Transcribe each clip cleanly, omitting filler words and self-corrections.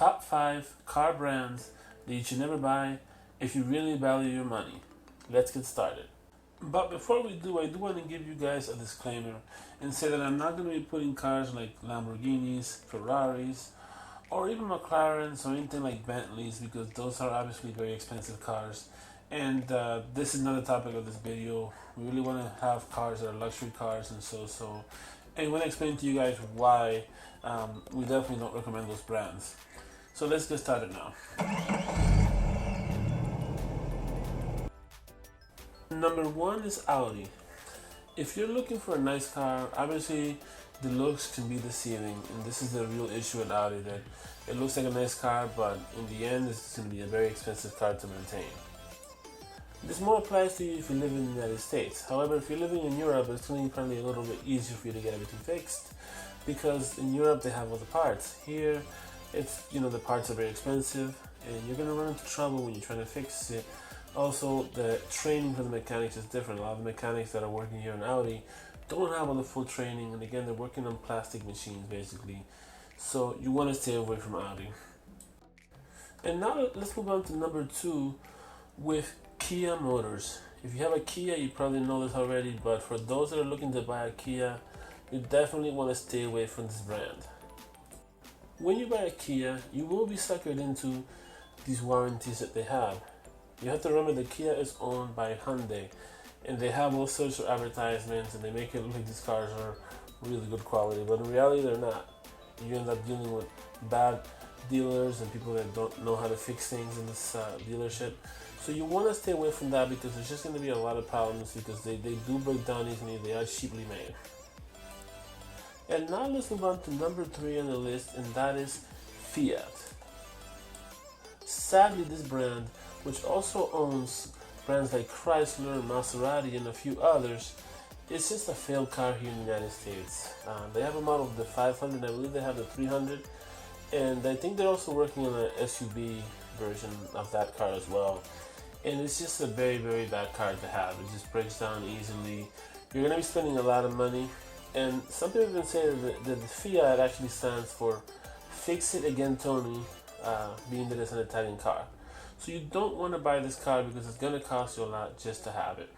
top 5 car brands that you should never buy if you really value your money. Let's get started. But before we do, I do want to give you guys a disclaimer and say that I'm not going to be putting cars like Lamborghinis, Ferraris, or even McLarens or anything like Bentleys, because those are obviously very expensive cars. And this is not the topic of this video. We really want to have cars that are luxury cars and so. And I want to explain to you guys why we definitely don't recommend those brands. So let's get started now. Number 1 is Audi. If you're looking for a nice car, obviously the looks can be deceiving, and this is the real issue with Audi, that it looks like a nice car, but in the end it's going to be a very expensive car to maintain. This more applies to you if you live in the United States. However, if you're living in Europe, it's going to be probably a little bit easier for you to get everything fixed, because in Europe they have all the parts. Here, it's, the parts are very expensive, and you're going to run into trouble when you're trying to fix it. Also, the training for the mechanics is different. A lot of the mechanics that are working here in Audi don't have all the full training, and again, they're working on plastic machines basically. So you want to stay away from Audi. And now let's move on to number 2 with Kia Motors. If you have a Kia, you probably know this already, but for those that are looking to buy a Kia, you definitely want to stay away from this brand. When you buy a Kia, you will be suckered into these warranties that they have. You have to remember that Kia is owned by Hyundai, and they have all sorts of advertisements, and they make it look like these cars are really good quality, but in reality they're not. You end up dealing with bad dealers and people that don't know how to fix things in this dealership. So you want to stay away from that, because there's just going to be a lot of problems, because they do break down easily. They are cheaply made. And now let's move on to number 3 on the list, and that is Fiat. Sadly, this brand, which also owns brands like Chrysler, Maserati, and a few others, it's just a failed car here in the United States. They have a model of the 500, I believe they have the 300, and I think they're also working on an SUV version of that car as well. And it's just a very, very bad car to have. It just breaks down easily. You're going to be spending a lot of money, and some people have been saying that the Fiat actually stands for Fix It Again Tony, being that it's an Italian car. So you don't want to buy this car, because it's going to cost you a lot just to have it.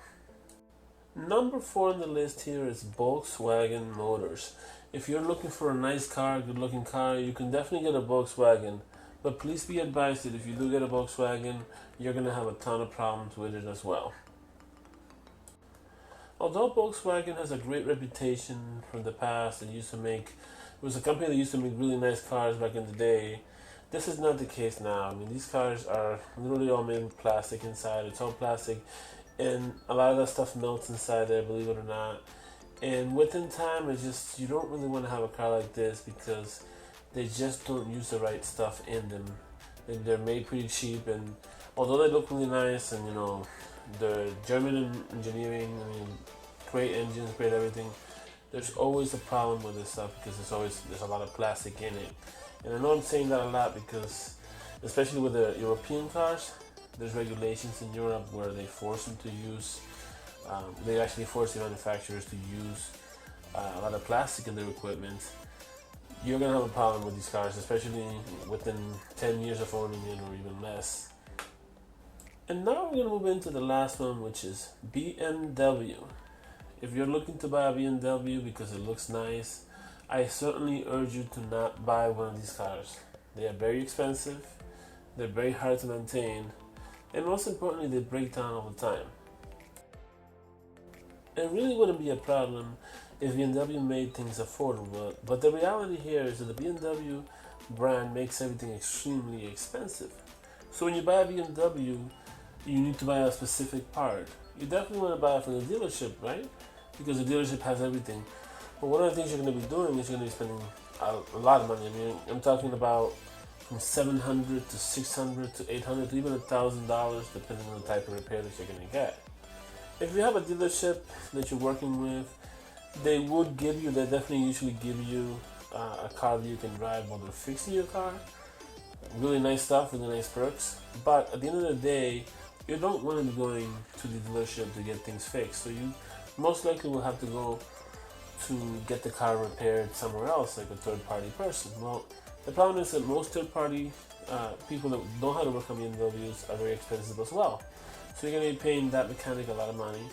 Number 4 on the list here is Volkswagen Motors. If you're looking for a nice car, good looking car, you can definitely get a Volkswagen. But please be advised that if you do get a Volkswagen, you're going to have a ton of problems with it as well. Although Volkswagen has a great reputation from the past, it was a company that used to make really nice cars back in the day. This is not the case now. I mean, these cars are literally all made with plastic inside. It's all plastic, and a lot of that stuff melts inside there, believe it or not. And within time, you don't really want to have a car like this, because they just don't use the right stuff in them. And they're made pretty cheap, and although they look really nice, and the German engineering, great engines, great everything, there's always a problem with this stuff, because there's a lot of plastic in it. And I know I'm saying that a lot because, especially with the European cars, there's regulations in Europe where they force them to use, they actually force the manufacturers to use a lot of plastic in their equipment. You're going to have a problem with these cars, especially within 10 years of owning it, or even less. And now we're going to move into the last one, which is BMW. If you're looking to buy a BMW because it looks nice, I certainly urge you to not buy one of these cars. They are very expensive, they're very hard to maintain, and most importantly, they break down all the time. It really wouldn't be a problem if BMW made things affordable, but the reality here is that the BMW brand makes everything extremely expensive. So when you buy a BMW, you need to buy a specific part. You definitely want to buy it from the dealership, right? Because the dealership has everything. But one of the things you're going to be doing is you're going to be spending a lot of money. I mean, I'm talking about from $700 to $600 to $800 to even $1,000, depending on the type of repair that you're going to get. If you have a dealership that you're working with, they definitely usually give you a car that you can drive while they're fixing your car. Really nice stuff, really nice perks. But at the end of the day, you don't want to be going to the dealership to get things fixed. So you most likely will have to go to get the car repaired somewhere else, like a third-party person. Well, The problem is that most third-party people that know how to work on BMWs are very expensive as well. So you're going to be paying that mechanic a lot of money.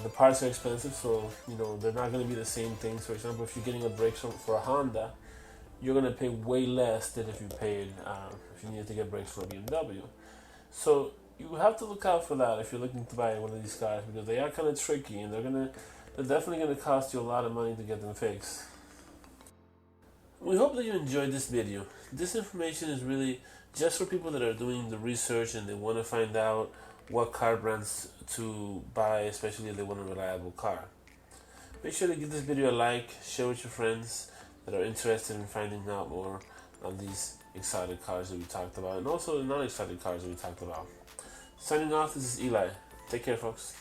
The parts are expensive, so they're not going to be the same things. For example, if you're getting a brakes for a Honda, you're going to pay way less than if you paid if you needed to get brakes for a BMW. So you have to look out for that if you're looking to buy one of these cars, because they are kind of tricky, and they're definitely going to cost you a lot of money to get them fixed. We hope that you enjoyed this video. This information is really just for people that are doing the research and they want to find out what car brands to buy, especially if they want a reliable car. Make sure to give this video a like, share with your friends that are interested in finding out more on these exotic cars that we talked about, and also the non-exotic cars that we talked about. Signing off, this is Eli. Take care, folks.